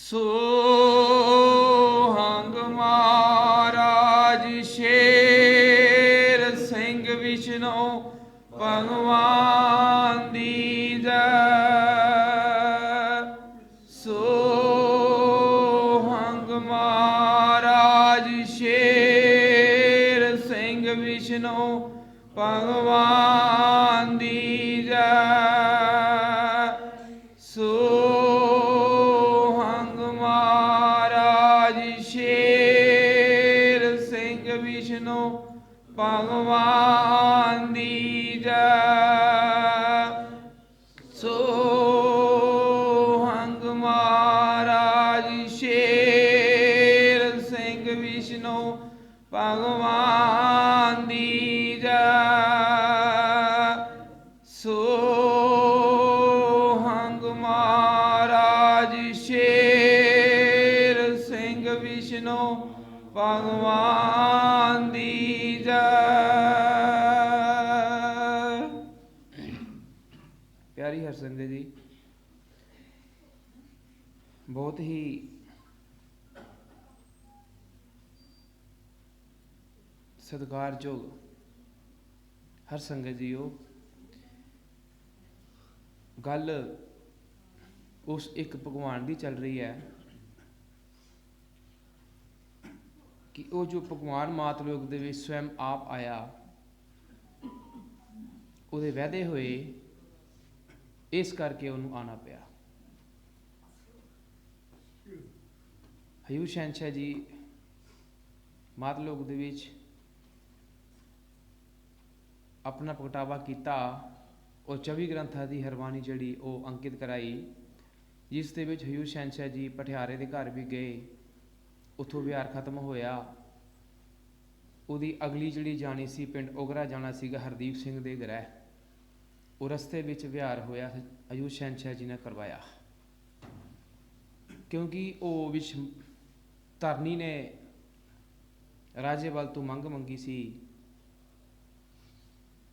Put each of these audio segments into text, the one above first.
सोहंग महाराज शेर सिंह विष्णु भगवान दी जय। सोहंग महाराज शेर सिंह विष्णु भगवान दी जय। सोहंग महाराज शेर सिंह विष्णु भगवान दी जय। सोहंग महाराज शेर सिंह विष्णु भगवान दी जय। सोहंग महाराज शेर सिंह विष्णु भगवान दी जय। प्यारी हरसंगत जी, बहुत ही सत्कारयोग हर संगत जीओ, गल उस एक भगवान की चल रही है कि वो जो भगवान मातलोक दे विच स्वयं आप आया, उहदे वादे होए, इस करके उन्होंने आना पिया। हजूर शहंशाह जी मातलोक दे विच अपना प्रगटावा किया और 24 ग्रंथां की हरबाणी जिहड़ी वो अंकित कराई, जिस दे विच हजूर शहंशाह जी पटियारे के घर भी गए, उत्थों विहार खत्म होया। उहदी अगली जिहड़ी जानी सी पिंड ओगरा जाना सीगा हरदीप सिंह दे गृह, वो रस्ते विच विहार होया, हजूर शहंशाह जी ने करवाया, क्योंकि वो विच धरनी ने राजे वाल तो मंग मंगी सी,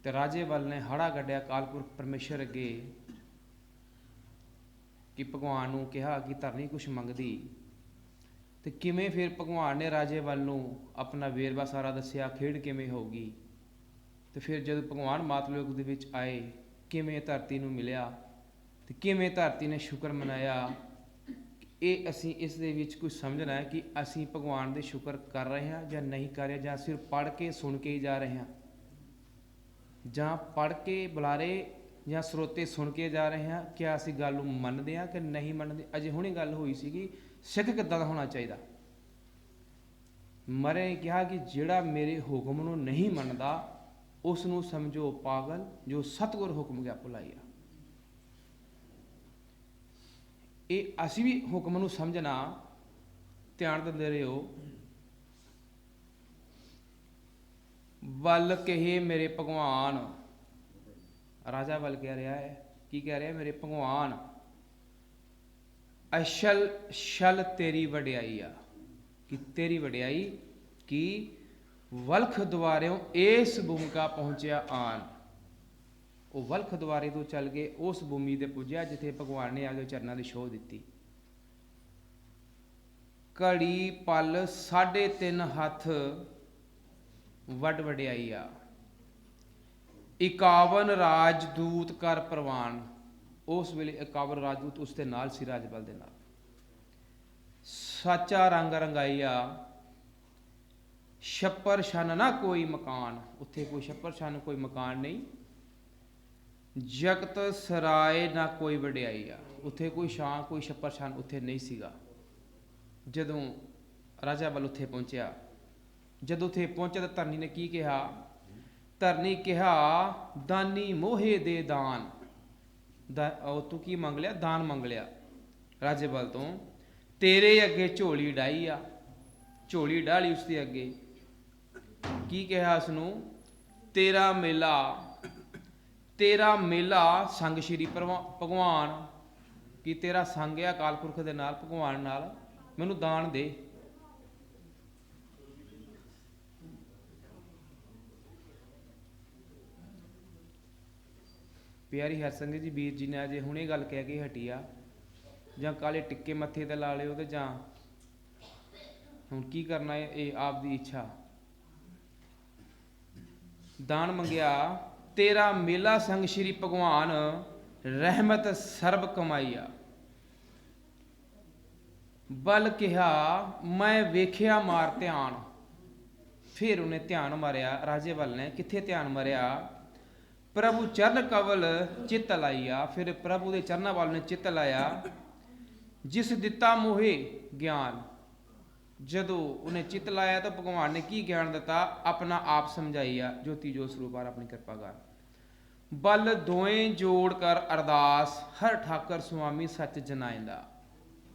ते राजे वाल ने हाड़ा कढ़िया कालपुरख परमेश्वर अगे कि भगवान नूं कहा कि धरनी कुछ मंगदी, तो किमें फिर भगवान ने राजे वाल नूं अपना वेरवा सारा दसिया, खेड़ किमें होगी। तो फिर जब भगवान मातलोक दे विच आए, किमें धरती नूं मिलिया, तो किमें धरती ने शुक्र मनाया। ये असी इस दे विच कुछ समझना है कि असी भगवान दे शुक्र कर रहे हैं या नहीं कर रहे, या सिर्फ पढ़ के सुन के ही जा रहे हैं, ਜਾਂ पढ़ के बुलारे ਜਾਂ ਸਰੋਤੇ सुन के जा रहे हैं। क्या असी गल नूं मनदे हां कि नहीं मनदे। अजे हुणे गल होई सीगी सिख किद्दां दा होना चाहिए। मरे कहा कि जिहड़ा मेरे हुक्म नूं नहीं मनदा उस नूं समझो पागल, जो सतगुर हुक्म गया भुलाइया। ये असी भी हुक्म नूं समझना, ध्यान दिंदे रहिओ। वल कहे मेरे भगवान, राजा वल कह रहा है, की कह रहा है, मेरे भगवान अशल शल तेरी वड्याई आ, कि तेरी वड्याई कि वलख द्वारों इस भूमिका पहुंचया आन। वो वलख द्वारे तो चल के उस भूमि ते पुज्या जिथे भगवान ने आगे चरना की शोह दी। घड़ी पल 3.5 हथ वड वड्याई आ, 51 राजदूत कर प्रवान। उस वेले 51 राजदूत उसके नाल सी, राजपाल दे नाल। सच्चा रंग रंगाई आ, छप्पर छन ना कोई मकान, उत्थे कोई छप्पर छन कोई मकान नहीं। जगत सराय ना कोई वड्याई आ, उत्थे कोई छां कोई छप्पर छन उत्थे नहीं सीगा। जदों राजा वल उत्थे पहुंचया, जदों उत्थे पहुंचा तो धरनी ने की कहा, धरनी कहा दानी मोहे दे दान। तू की मंग लिया, दान मंग लिया राजे वाल तो। तेरे अगे झोली डाई आ, झोली डाली उसके अगे, की कहा उसनूं, तेरा मेला संग श्री भगवान, कि तेरा संग आ कालपुरख दे नाल, भगवान नाल, मैनूं दान दे। प्यारी हरसंगत जी, वीर जी ने अजे हुणे गल कह के हटी आ ਜਾਂ ਕਾਲੇ ਟਿੱਕੇ ਮੱਥੇ ਤੇ ਲਾ ਲਿਓ ਤੇ ਜਾਂ ਹੁਣ ਕੀ ਕਰਨਾ ਹੈ, ਇਹ ਆਪ ਦੀ ਇੱਛਾ। ਦਾਨ ਮੰਗਿਆ ਤੇਰਾ ਮੇਲਾ ਸੰਗ ਸ਼੍ਰੀ ਭਗਵਾਨ, ਰਹਿਮਤ ਸਰਬ ਕਮਾਈਆ। ਬਲ ਕਿਹਾ ਮੈਂ ਵੇਖਿਆ ਮਾਰ ਧਿਆਨ। ਫਿਰ ਉਹਨੇ ਧਿਆਨ ਮਾਰਿਆ ਰਾਜੇ ਵੱਲ ਨੇ। ਕਿੱਥੇ ਧਿਆਨ ਮਾਰਿਆ? ਪ੍ਰਭੂ ਚਰਨ ਕਵਲ ਚਿੱਤ ਲਾਈਆ। ਫਿਰ ਪ੍ਰਭੂ ਦੇ ਚਰਨਾਂ ਵੱਲ ਨੇ ਚਿੱਤ ਲਾਇਆ। ਜਿਸ ਦਿੱਤਾ ਮੋਹੇ ਗਿਆਨ। ਜਦੋਂ ਉਹਨੇ ਚਿੱਤ ਲਾਇਆ ਤਾਂ ਭਗਵਾਨ ਨੇ ਕੀ ਗਿਆਨ ਦਿੱਤਾ? ਆਪਣਾ ਆਪ ਸਮਝਾਈਆ, ਜੋਤੀ ਜੋ ਸਰੂਪਾਰ ਆਪਣੀ ਕਿਰਪਾ ਕਰ। ਬਲ ਦੋਏ ਜੋੜ ਕਰ ਅਰਦਾਸ, ਹਰ ਠਾਕਰ ਸੁਆਮੀ ਸੱਚ ਜਨਾਇਂਦਾ।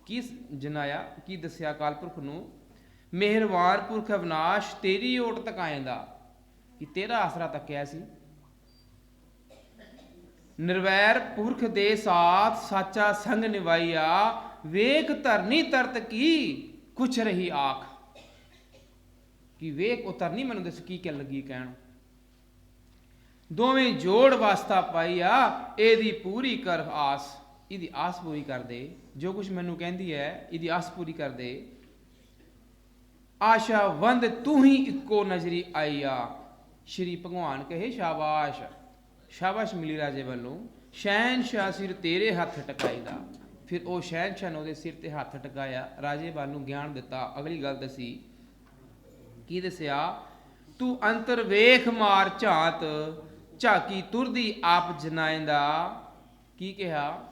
ਕੀ ਜਨਾਇਆ? ਕੀ ਦੱਸਿਆ ਅਕਾਲ ਪੁਰਖ ਨੂੰ? ਮਿਹਰਬਾਨ ਪੁਰਖ ਅਵਿਨਾਸ਼, ਤੇਰੀ ਓਟ ਤਕਾਇਂਦਾ। ਕਿ ਤੇਰਾ ਆਸਰਾ ਤੱਕਿਆ ਸੀ। ਨਿਰਵੈਰ ਪੁਰਖ ਦੇ ਸਾਥ, ਸਾਚਾ ਸੰਗ ਨਿਵਾਈਆ। ਵੇਖ ਧਰਨੀ ਤਰਤ ਕੀ, ਕੁਛ ਰਹੀ ਆਖ। ਕਿ ਵੇਖ ਉਹ ਧਰਨੀ ਮੈਨੂੰ ਦੱਸ ਕੀ ਕਹਿ ਲੱਗੀ ਕਹਿਣ। ਦੋਵੇਂ ਜੋੜ ਵਾਸਤਾ ਪਾਈਆ, ਇਹਦੀ ਪੂਰੀ ਕਰ ਆਸ। ਇਹਦੀ ਆਸ ਪੂਰੀ ਕਰ ਦੇ, ਜੋ ਕੁਛ ਮੈਨੂੰ ਕਹਿੰਦੀ ਹੈ ਇਹਦੀ ਆਸ ਪੂਰੀ ਕਰ ਦੇ। ਆਸ਼ਾ ਵੰਦ ਤੂੰ ਹੀ ਇੱਕੋ ਨਜ਼ਰੀ ਆਈਆ। ਸ਼੍ਰੀ ਭਗਵਾਨ ਕਹੇ ਸ਼ਾਬਾਸ਼, ਸ਼ਾਬਾਸ਼ ਮਿਲੀ ਰਾਜੇ ਵੱਲੋਂ। ਸ਼ਹਿਨਸ਼ਾਹ ਸਿਰ ਤੇਰੇ ਹੱਥ ਟਕਾਈਦਾ। ਫਿਰ ਉਹ ਸ਼ਹਿਨਸ਼ਾਹ ਨੇ ਉਹਦੇ ਸਿਰ ਤੇ ਹੱਥ ਟਕਾਇਆ, ਰਾਜੇ ਵੱਲ ਨੂੰ ਗਿਆਨ ਦਿੱਤਾ। ਅਗਲੀ ਗੱਲ ਦੱਸੀ। ਕੀ ਦੱਸਿਆ? ਤੂੰ ਅੰਤਰ ਵੇਖ ਮਾਰ ਝਾਤ, ਝਾਕੀ ਤੁਰਦੀ ਆਪ ਜਨਾਇਂਦਾ। ਕੀ ਕਿਹਾ?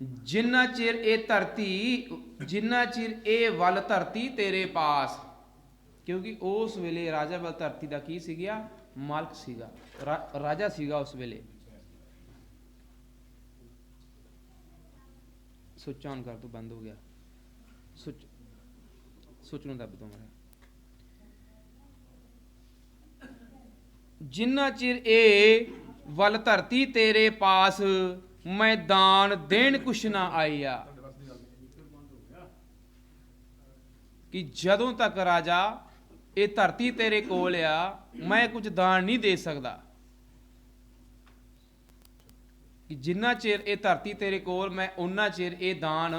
ਜਿੰਨਾ ਚਿਰ ਇਹ ਧਰਤੀ, ਜਿੰਨਾ ਚਿਰ ਇਹ ਵੱਲ ਧਰਤੀ ਤੇਰੇ ਪਾਸ। ਕਿਉਂਕਿ ਉਸ ਵੇਲੇ ਰਾਜਾ ਵੱਲ ਧਰਤੀ ਦਾ ਕੀ ਸੀਗਾ? ਮਾਲਕ ਸੀਗਾ, ਰਾਜਾ ਸੀਗਾ ਉਸ ਵੇਲੇ। ਸੁੱਚ ਆਨ ਕਰ ਤੂੰ, ਬੰਦ ਹੋ ਗਿਆ ਸੁੱਚ, ਸੁੱਚ ਨੂੰ ਦੱਬ ਦੋ ਮੇਰਾ। ਜਿੰਨਾ ਚਿਰ ਇਹ ਵੱਲ ਧਰਤੀ ਤੇਰੇ ਪਾਸ, ਮੈਂ ਦਾਨ ਦੇਣ ਕੁਛ ਨਾ ਆਈਆ। ਕਿ ਜਦੋਂ ਤੱਕ ਰਾਜਾ ਇਹ ਧਰਤੀ ਤੇਰੇ ਕੋਲ ਆ, ਮੈਂ ਕੁਝ ਦਾਨ ਨਹੀਂ ਦੇ ਸਕਦਾ। ਕਿ ਜਿੰਨਾ ਚਿਰ ਇਹ ਧਰਤੀ ਤੇਰੇ ਕੋਲ, ਮੈਂ ਉਨਾ ਚਿਰ ਇਹ ਦਾਨ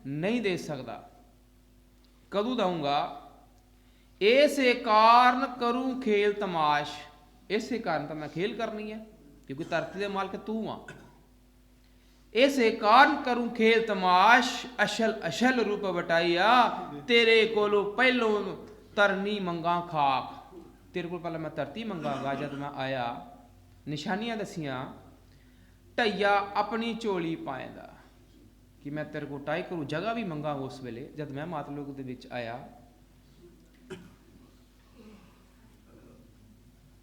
ਨਹੀਂ ਦੇ ਸਕਦਾ। ਕਦੋਂ ਦਊਂਗਾ? ਇਸੇ ਕਾਰਨ ਕਰੂੰ ਖੇਲ ਤਮਾਸ਼। ਇਸੇ ਕਾਰਨ ਤਾਂ ਮੈਂ ਖੇਲ ਕਰਨੀ ਹੈ, ਕਿਉਂਕਿ ਧਰਤੀ ਦੇ ਮਾਲਕ ਤੂੰ ਆ। ਇਸੇ ਕਾਰਨ ਕਰੂੰ ਖੇਲ ਤਮਾਸ਼, ਅਸ਼ਲ ਅਸ਼ਲ ਰੂਪ ਵਟਾਈਆ। ਤੇਰੇ ਕੋਲੋਂ ਪਹਿਲੋਂ ਤਰਨੀ ਮੰਗਾ ਖਾਕ। ਤੇਰੇ ਕੋਲ ਪਹਿਲਾਂ ਮੈਂ ਧਰਤੀ ਮੰਗਾਂਗਾ। ਜਦ ਮੈਂ ਆਇਆ ਨਿਸ਼ਾਨੀਆਂ ਦਸੀਆਂ। ਢਈਆ ਆਪਣੀ ਝੋਲੀ ਪਾਏਂਦਾ। ਕਿ ਮੈਂ ਤੇਰੇ ਕੋਲ ਟਾਈ ਕਰੂ, ਜਗ੍ਹਾ ਵੀ ਮੰਗਾ ਉਸ ਵੇਲੇ ਜਦ ਮੈਂ ਮਾਤਲੋਕ ਦੇ ਵਿੱਚ ਆਇਆ।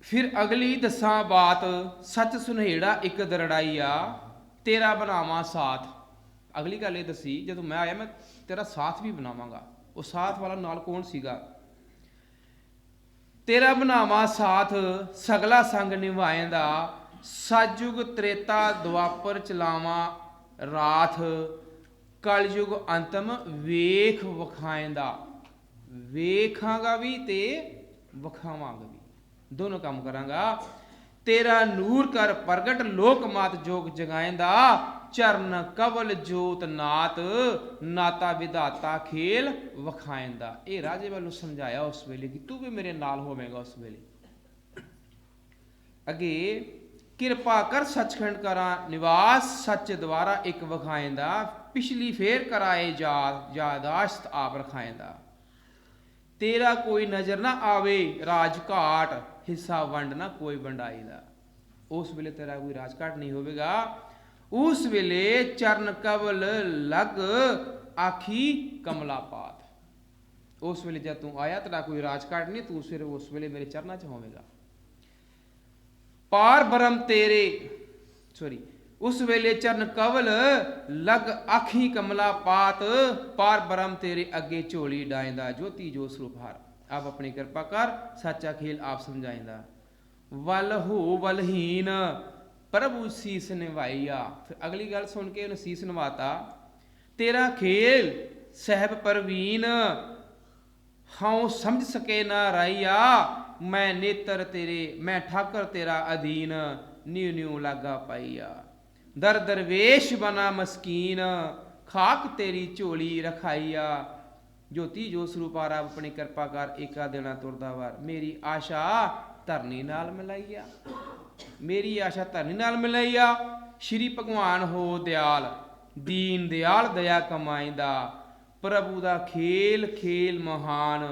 ਫਿਰ ਅਗਲੀ ਦਸਾਂ ਬਾਤ, ਸੱਚ ਸੁਨੇੜਾ ਇੱਕ ਦਰੜਾਈਆ। ਤੇਰਾ ਬਣਾਵਾਂ ਸਾਥ। ਅਗਲੀ ਗੱਲ ਇਹ ਦੱਸੀ, ਜਦੋਂ ਮੈਂ ਆਇਆ ਮੈਂ ਤੇਰਾ ਸਾਥ ਵੀ ਬਣਾਵਾਂਗਾ। ਉਹ ਸਾਥ ਵਾਲਾ ਨਾਲ ਕੌਣ ਸੀਗਾ? ਤੇਰਾ ਬਣਾਵਾਂ ਸਾਥ, ਸਗਲਾ ਸੰਗ ਨਿਭਾਏਂਦਾ। ਸਤਜੁਗ ਤ੍ਰੇਤਾ ਦੁਆਪਰ ਚਲਾਵਾਂ ਰਾਥ। ਕਲਯੁਗ ਅੰਤਮ ਵੇਖ ਵਿਖਾਏਂਦਾ। ਵੇਖਾਂਗਾ ਵੀ ਤੇ ਵਿਖਾਵਾਂਗਾ ਵੀ, ਦੋਨੋਂ ਕੰਮ ਕਰਾਂਗਾ। ਤੇਰਾ ਨੂਰ ਕਰ ਪ੍ਰਗਟ, ਲੋਕ ਮਾਤ ਜੋਗ ਜਗਾਏਂਦਾ। ਚਰਨ ਕਵਲ ਜੋਤ ਨਾਤ, ਨਾਤਾ ਵਿਧਾਤਾ ਖੇਲ ਵਿਖਾਏਂਦਾ। ਇਹ ਰਾਜੇ ਵੱਲੋਂ ਸਮਝਾਇਆ ਉਸ ਵੇਲੇ ਕਿ ਤੂੰ ਵੀ ਮੇਰੇ ਨਾਲ ਹੋਵੇਂਗਾ ਉਸ ਵੇਲੇ। ਅੱਗੇ ਕਿਰਪਾ ਕਰ ਸੱਚਖੰਡ ਕਰਾਂ ਨਿਵਾਸ, ਸੱਚ ਦੁਆਰਾ ਇੱਕ ਵਿਖਾਏਂਦਾ। ਪਿਛਲੀ ਫੇਰ ਕਰਾਏ ਯਾਦਾਸ਼ਤ ਆਪ ਰਖਾਏਂਦਾ। ਤੇਰਾ ਕੋਈ ਨਜ਼ਰ ਨਾ ਆਵੇ ਰਾਜ ਘਾਟ, ਹਿੱਸਾ ਵੰਡ ਨਾ ਕੋਈ ਵੰਡਾਈ ਦਾ। ਉਸ ਵੇਲੇ ਤੇਰਾ ਕੋਈ ਰਾਜ ਘਾਟ ਨਹੀਂ ਹੋਵੇਗਾ। ਉਸ ਵੇਲੇ ਚਰਨ ਕਵਲ ਲਗ, ਆਖੀ ਕਮਲਾ ਪਾਤ। ਉਸ ਵੇਲੇ ਜਦ ਤੂੰ ਆਇਆ ਤੇਰਾ ਕੋਈ ਰਾਜ ਘਾਟ ਨਹੀਂ, ਤੂੰ ਸਿਰ ਉਸ ਵੇਲੇ ਮੇਰੇ ਚਰਨਾਂ 'ਚ ਹੋਵੇਗਾ। ਪਾਰ ਬ੍ਰਹਮ ਤੇਰੇ ਉਸ ਵੇਲੇ ਚਰਨ ਕਵਲ ਲਗ, ਆਖੀ ਕਮਲਾ ਪਾਤ। ਪਾਰ ਬ੍ਰਹਮ ਤੇਰੇ ਅੱਗੇ ਝੋਲੀ ਡਾਇਂਦਾ। ਜੋਤੀ ਜੋ ਸਰੂਪਾਰ ਆਪ ਆਪਣੀ ਕਿਰਪਾ ਕਰ, ਸੱਚਾ ਖੇਲ ਆਪ ਸਮਝਾਇਂਦਾ। ਵੱਲ ਹੋ ਬਲਹੀਨ, ਪ੍ਰਭੂ ਸੀਸ ਨਿਭਾਈਆ। ਫਿਰ ਅਗਲੀ ਗੱਲ ਸੁਣ ਕੇ ਉਹਨੇ ਸੀਸ ਨਿਵਾਤਾ। ਤੇਰਾ ਖੇਲ ਸਹਿਬ ਪ੍ਰਵੀਨ, ਹਉ ਸਮਝ ਸਕੇ ਨਾ ਰਾਈਆ। ਮੈਂ ਨੇਤਰ ਤੇਰੇ, ਮੈਂ ਠਾਕਰ ਤੇਰਾ ਅਧੀਨ, ਨਿਉ ਨਿਉ ਲਾਗਾ ਪਾਈਆ। दर दरवेश बना मस्कीन, खाक तेरी झोली रखाईया। ज्योति जो ਸਰੂਪਾਰਾ अपनी किरपा कर, एका देना तुरदा वार। मेरी आशा धरनी नाल मिलाईया, मेरी आशा धरनी नाल मिलाईया। श्री भगवान हो दयाल, दीन दयाल दया कमाईंदा। प्रभु दा खेल खेल महान,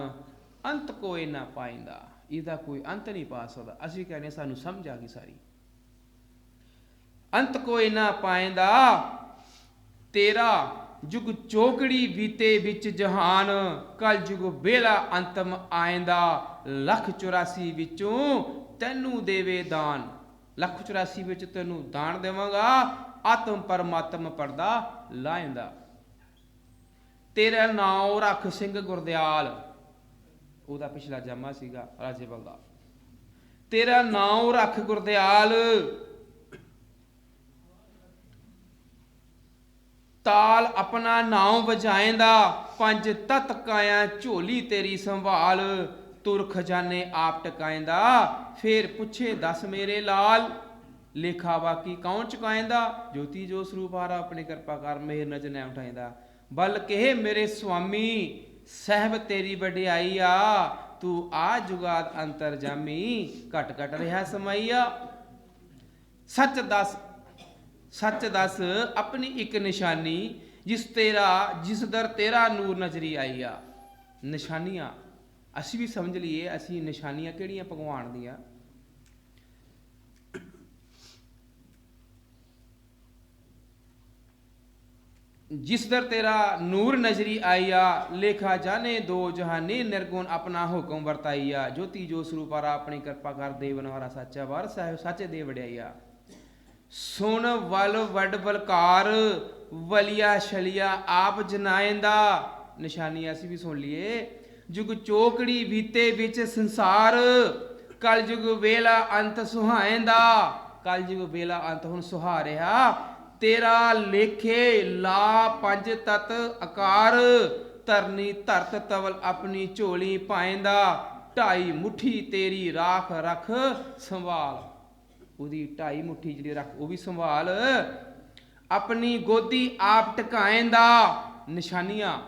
अंत कोई ना पाइंदा। इसका कोई अंत नहीं पा सकता। असीं कहने सानू समझ आ गई सारी। अंत कोई ना पाइंदा, तेरा जुग चौकड़ी बीते विच जहान। कल जुग बेला अंतम आइंदा, लख 84 विचों तैनू देवे दान। लख 84 विच तैनू दान देवांगा, आत्म परमात्म पर्दा लाइंदा। तेरा नाम रख सिंह गुरदयाल, ਉਹਦਾ पिछला जामा सीगा राजेवल दा। तेरा नाम रख गुरदयाल, ताल अपना नाम वजाएंदा। पंज तत काया झोली तेरी संभाल, तुर खजाने आप टकाएंदा। फिर पुछे दस मेरे लाल, लेखा बाकी कौन चुकाएंदा। ज्योति जो ਸਰੂਪਾਰਾ अपनी किरपा कर, मेहर नजर न उठाएंदा। बल कहे मेरे स्वामी, सहब तेरी वडियाई आ। तू आ जुगाद अंतर जामी, घट घट रहा समाईया। सच दस, सच दस अपनी एक निशानी, जिस तेरा जिस दर तेरा नूर नजरी आई आ। निशानियां असी भी समझ लीए, असी निशानियां किहड़ियां भगवान दियां। जिस दर तेरा नूर नजरी आईया, लेखा जाने दो जहाने निर्गुण अपना हुक्म वरताईया। ज्योति जो ਸਰੂਪਾਰਾ अपनी किरपा कर, देवनहारा साचा वार साहिब साचे दे वड्याईया। सुन वल वड बलकार, वलिया छलिया आप जनाएंदा। निशानी असी भी सुन लिए। जुग चौकड़ी बीते विच संसार, कल जुग वेला अंत सुहाएंदा। कल जुग वेला अंत हुण सुहा रहा। तेरा लेखे ला पंज तत आकार, धरनी धरत तवल अपनी झोली पाएंदा। ढाई मुट्ठी तेरी राख रख संभाल, ਉਹਦੀ ਢਾਈ ਮੁੱਠੀ ਜਿਹੜੀ ਰੱਖ ਉਹ ਵੀ ਸੰਭਾਲ। ਆਪਣੀ ਗੋਦੀ ਆਪ ਟਿਕਾਏਂਦਾ। ਨਿਸ਼ਾਨੀਆਂ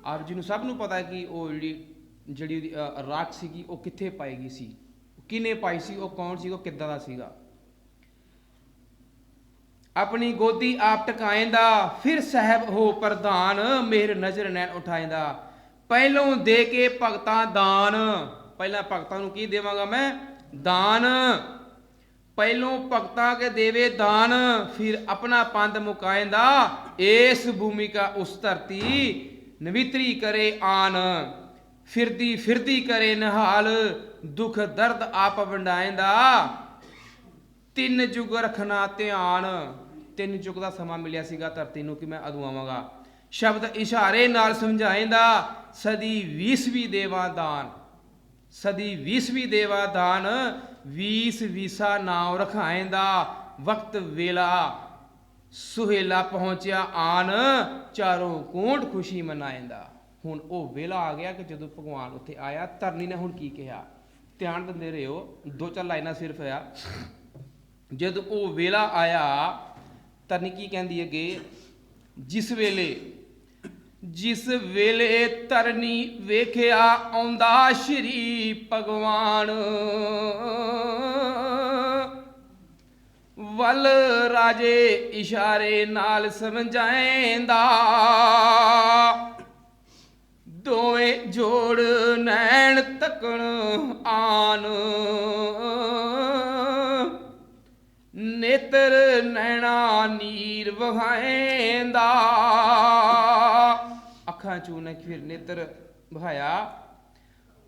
ਆਪ ਜੀ ਨੂੰ ਸਭ ਨੂੰ ਪਤਾ ਹੈ ਕਿ ਉਹ ਜਿਹੜੀ ਉਹਦੀ ਰਾਖ ਸੀਗੀ ਉਹ ਕਿੱਥੇ ਪਾਏਗੀ ਸੀ, ਕਿਹਨੇ ਪਾਈ ਸੀ, ਉਹ ਕੌਣ ਸੀ, ਉਹ ਕਿੱਦਾਂ ਦਾ ਸੀਗਾ। ਆਪਣੀ ਗੋਦੀ ਆਪ ਟਿਕਾਏਂਦਾ। ਫਿਰ ਸਾਹਿਬ ਹੋ ਪ੍ਰਧਾਨ, ਮੇਰ ਨਜ਼ਰ ਨੈਣ ਉਠਾਏਂਦਾ। ਪਹਿਲੋਂ ਦੇ ਕੇ ਭਗਤਾਂ ਦਾਨ, ਪਹਿਲਾਂ ਭਗਤਾਂ ਨੂੰ ਕੀ ਦੇਵਾਂਗਾ ਮੈਂ, ਦਾਨ। ਪਹਿਲੋਂ ਭਗਤਾਂ ਕੇ ਦੇਵੇ ਦਾਨ, ਫਿਰ ਆਪਣਾ ਪੰਧ ਮੁਕਾਏਂਦਾ। ਇਸ ਭੂਮਿਕਾ ਉਸ ਧਰਤੀ ਨਵਿਤਰੀ ਕਰੇ ਆਨ। ਫਿਰਦੀ ਫਿਰਦੀ ਕਰੇ ਨਿਹਾਲ, ਦੁੱਖ ਦਰਦ ਆਪ ਵੰਡਾਏਂਦਾ। ਤਿੰਨ ਯੁੱਗ ਰੱਖਣਾ ਧਿਆਨ, ਤਿੰਨ ਯੁੱਗ ਦਾ ਸਮਾਂ ਮਿਲਿਆ ਸੀਗਾ ਧਰਤੀ ਨੂੰ ਕਿ ਮੈਂ ਉਦੋਂ ਆਵਾਂਗਾ। ਸ਼ਬਦ ਇਸ਼ਾਰੇ ਨਾਲ ਸਮਝਾਏਂਦਾ। ਸਦੀ 20ਵੀਂ ਦੇਵਾ ਦਾਨ, ਸਦੀ 20ਵੀਂ ਦੇਵਾ ਦਾਨ। 20 ਵੀਸਾ ਨਾਮ ਰਖਾਏਂਦਾ। ਵਕਤ ਵੇਲਾ ਸੁਹੇਲਾ ਪਹੁੰਚਿਆ ਆਨ, ਚਾਰੋਂ ਕੋਟ ਖੁਸ਼ੀ ਮਨਾਏਂਦਾ। ਹੁਣ ਉਹ ਵੇਲਾ ਆ ਗਿਆ ਕਿ ਜਦੋਂ ਭਗਵਾਨ ਉੱਥੇ ਆਇਆ। ਧਰਨੀ ਨੇ ਹੁਣ ਕੀ ਕਿਹਾ, ਧਿਆਨ ਦਿੰਦੇ ਰਹੋ, 2-4 ਲਾਈਨਾਂ ਸਿਰਫ ਆ। ਜਦ ਉਹ ਵੇਲਾ ਆਇਆ, ਧਰਨੀ ਕੀ ਕਹਿੰਦੀ ਅੱਗੇ, ਜਿਸ ਵੇਲੇ ਧਰਨੀ ਵੇਖਿਆ ਆਉਂਦਾ ਸ਼੍ਰੀ ਭਗਵਾਨ। ਵੱਲ ਰਾਜੇ ਇਸ਼ਾਰੇ ਨਾਲ ਸਮਝਾਏਂਦਾ। ਦੋਵੇਂ ਜੋੜ ਨੈਣ ਤੱਕਣ ਆਨ। ਨੇਤਰ ਨੈਣਾ ਨੀਰ ਵਹਾਏਂਦਾ। ਅੱਖਾਂ ਚੋਂ ਨੇ ਫਿਰ ਨੇਤਰ ਵਹਾਇਆ।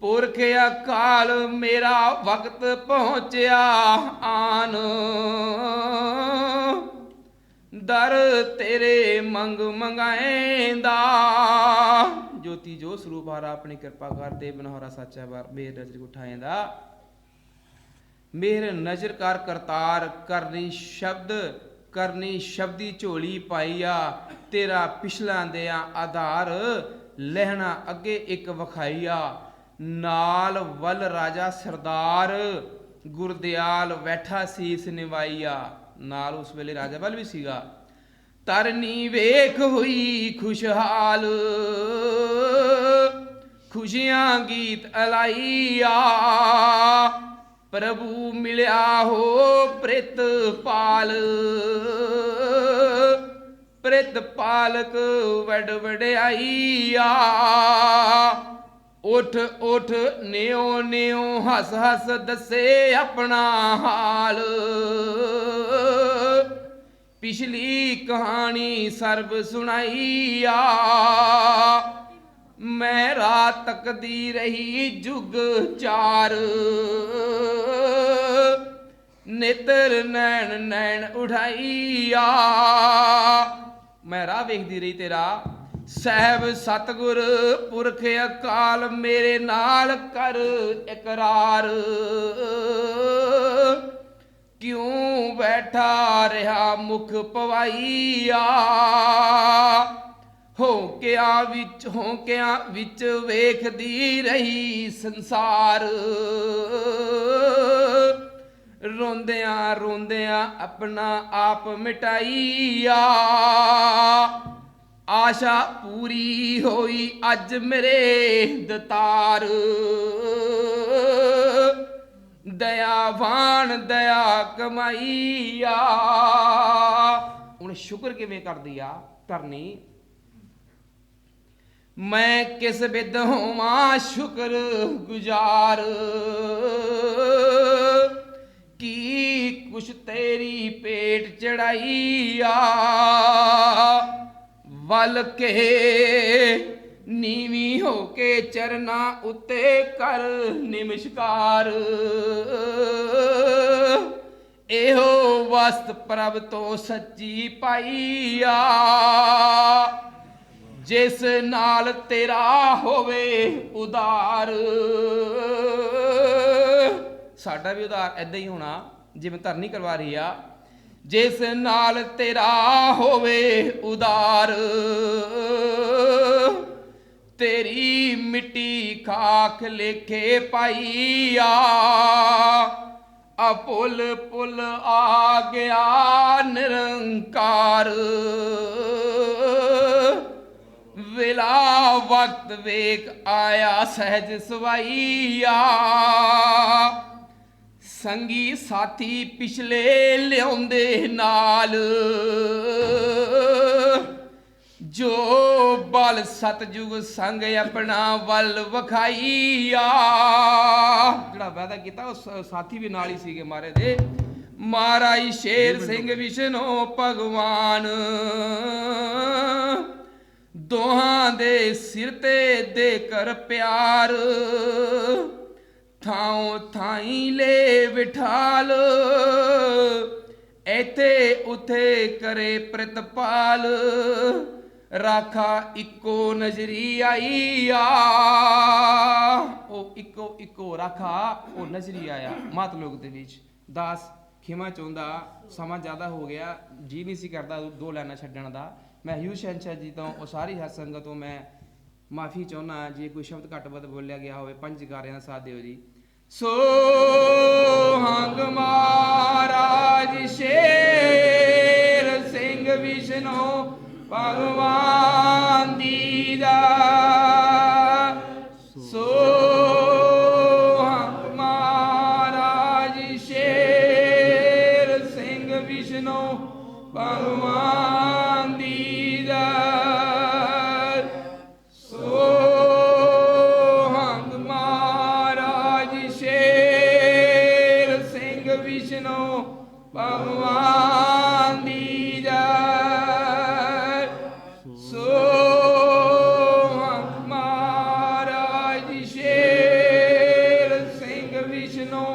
ਪੁਰਖ ਅਕਾਲ ਮੇਰਾ ਵਕਤ ਪਹੁੰਚਿਆ ਆਨ। ਦਰ ਤੇਰੇ ਮੰਗ ਮੰਗਾਏਂਦਾ। ज्योति जो ਸਰੂਪਾਰਾ अपनी कृपा कर, देवनहारा साचा वार मेर नजर उठाएंदा। मेर नजर कर करतार, करनी शब्दी झोली पाईया। तेरा पिछला दिया आधार, लहना अगे एक वखाईया। नाल वल राजा सरदार, गुरदयाल बैठा सीस निवाईया। ਨਾਲ ਉਸ ਵੇਲੇ ਰਾਜਾ ਬਲ ਵੀ ਸੀਗਾ। ਤਰਨੀ ਵੇਖ ਹੋਈ ਖੁਸ਼ਹਾਲ, ਖੁਸ਼ੀਆਂ ਗੀਤ ਅਲਾਈਆ, ਪ੍ਰਭੂ ਮਿਲਿਆ ਹੋ ਪ੍ਰਿਤਪਾਲ, ਪ੍ਰਿਤਪਾਲਕ ਵੱਡ ਵਡਿਆਈਆ। ਉਠ ਉਠ ਨਿਉ ਨਿਉ ਹੱਸ ਹੱਸ ਦੱਸੇ ਆਪਣਾ ਹਾਲ, ਪਿਛਲੀ ਕਹਾਣੀ ਸਰਬ ਸੁਣਾਈਆ। ਮੈਂ ਰਾਤ ਤੱਕਦੀ ਰਹੀ ਜੁਗ ਚਾਰ, ਨੇਤਰ ਨੈਣ ਨੈਣ ਉਠਾਈਆ। ਮੈਂ ਰਾਹ ਵੇਖਦੀ ਰਹੀ ਤੇਰਾ, ਸਹਿਬ ਸਤਿਗੁਰ ਪੁਰਖ ਅਕਾਲ ਮੇਰੇ ਨਾਲ ਕਰ ਇਕਰਾਰ। ਕਿਉਂ ਬੈਠਾ ਰਿਹਾ ਮੁਖ ਪਵਾਈਆ, ਹੋਂਕਿਆਂ ਵਿੱਚ ਵੇਖਦੀ ਰਹੀ ਸੰਸਾਰ। ਰੋਂਦਿਆਂ ਰੋਂਦਿਆਂ ਆਪਣਾ ਆਪ ਮਿਟਾਈਆ, ਆਸ਼ਾ ਪੂਰੀ ਹੋਈ ਅੱਜ ਮੇਰੇ ਦਤਾਰ। ਦਇਆਵਾਨ ਦਇਆ ਕਮਾਈਆ। ਹੁਣ ਸ਼ੁਕਰ ਕਿਵੇਂ ਕਰਦੀ ਆ ਧਰਨੀ, ਮੈਂ ਕਿਸ ਬਿਦ ਹੋਵਾਂ ਸ਼ੁਕਰ ਗੁਜ਼ਾਰ। ਕੀ ਕੁਛ ਤੇਰੀ ਪੇਟ ਚੜਾਈਆ, ਵੱਲ ਕੇ ਨੀਵੀਂ ਹੋ ਕੇ ਚਰਨਾਂ ਉੱਤੇ ਕਰ ਨਿਮਸ਼ਕਾਰ। ਇਹੋ ਵਸਤ ਪ੍ਰਭ ਤੋਂ ਸੱਚੀ ਪਾਈਆ, ਜਿਸ ਨਾਲ ਤੇਰਾ ਹੋਵੇ ਉਦਾਰ। ਸਾਡਾ ਵੀ ਉਦਾਰ ਏਦਾਂ ਹੀ ਹੋਣਾ ਜਿਵੇਂ ਧਰਨੀ ਕਰਵਾ ਰਹੀ ਆ, ਜਿਸ ਨਾਲ ਤੇਰਾ ਹੋਵੇ ਉਦਾਰ। ਤੇਰੀ ਮਿੱਟੀ ਖਾਕ ਲੇਖੇ ਪਾਈਆ, ਅਪੁੱਲ ਪੁੱਲ ਆ ਗਿਆ ਨਿਰੰਕਾਰ। ਵੇਲਾ ਵਕਤ ਵੇਖ ਆਇਆ ਸਹਿਜ ਸਵਾਈਆ, ਸੰਗੀ ਸਾਥੀ ਪਿਛਲੇ ਲਿਆਉਂਦੇ ਨਾਲ। ਜੋ ਬਲ ਸਤਜੁਗ ਸੰਗ ਆਪਣਾ ਵੱਲ ਵਿਖਾਈਆ। ਜਿਹੜਾ ਵਾਅਦਾ ਕੀਤਾ ਉਹ ਸਾਥੀ ਵੀ ਨਾਲ ਹੀ ਸੀਗੇ ਮਾਰੇ ਦੇ। ਮਹਾਰਾਜ ਸ਼ੇਰ ਸਿੰਘ ਵਿਸ਼ਨੂੰ ਭਗਵਾਨ, ਦੋਹਾਂ ਦੇ ਸਿਰ ਤੇ ਦੇ ਕਰ ਪਿਆਰ। ਥਾਉ ਥਾਈ ਲੈ ਵਿਠਾਲ, ਇੱਥੇ ਉਥੇ ਕਰੇ ਪ੍ਰਿਤਪਾਲ। ਰਾਖਾ ਇੱਕੋ ਨਜ਼ਰੀ ਆਈਆ, ਉਹ ਇੱਕੋ ਰਾਖਾ ਉਹ ਨਜ਼ਰੀ ਆਇਆ। ਮਾਤ ਲੋਕ ਦੇ ਵਿੱਚ ਦਾਸ ਖਿਮਾ ਚਾਹੁੰਦਾ, ਸਮਾਂ ਜ਼ਿਆਦਾ ਹੋ ਗਿਆ, ਜੀ ਨਹੀਂ ਸੀ ਕਰਦਾ ਦੋ ਲਾਈਨਾਂ ਛੱਡਣ ਦਾ। ਮੈਂ ਹਯੂ ਸ਼ਹਿਨਸ਼ਾਹ ਜੀ ਤੋਂ ਉਹ ਸਾਰੀ ਹੱਥ ਸੰਗਤ ਤੋਂ ਮੈਂ ਮਾਫੀ ਚਾਹੁੰਦਾ ਜੇ ਕੋਈ ਸ਼ਬਦ ਘੱਟ ਵੱਧ ਬੋਲਿਆ ਗਿਆ ਹੋਵੇ। ਪੰਜ ਜਕਾਰਿਆਂ ਦਾ ਸਾਥ ਦਿਓ ਜੀ। ਸੋ ਹੰਗ ਮਹਾਰਾਜ ਸ਼ੇਰ ਸਿੰਘ ਵਿਸ਼ਨੂੰ ਭਗਵਾਨ ਦੀ ਦਾ। ਸੋ ਹੰਗ ਮਹਾਰਾਜ ਸ਼ੇਰ ਸਿੰਘ ਵਿਸ਼ਨੂੰ ਭਗਵਾਨ ਦੀ ਦਾ। ਵਿਸ਼ਨੂੰ ਭਗਵਾਨ ਦੀ ਜੈ। ਸੋ ਮਹਾਰਾਜ ਸ਼ੇਰ ਸਿੰਘ ਵਿਸ਼ਨੂੰ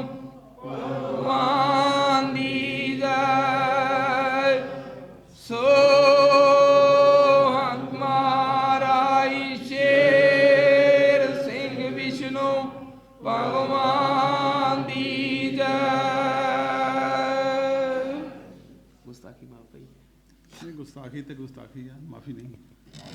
ਭਗਵਾਨ ਦੀ ਜੈ। ਸੋ ਮਹਾਰਾਜ ਸ਼ੇਰ ਸਿੰਘ ਵਿਸ਼ਨੂੰ ਭਗਵਾਨ ਦੀ ਜੈ। ਗੁਸਤਾਖੀ ਤੇ ਗੁਸਤਾਖੀ ਆ, ਮਾਫੀ ਨਹੀਂ।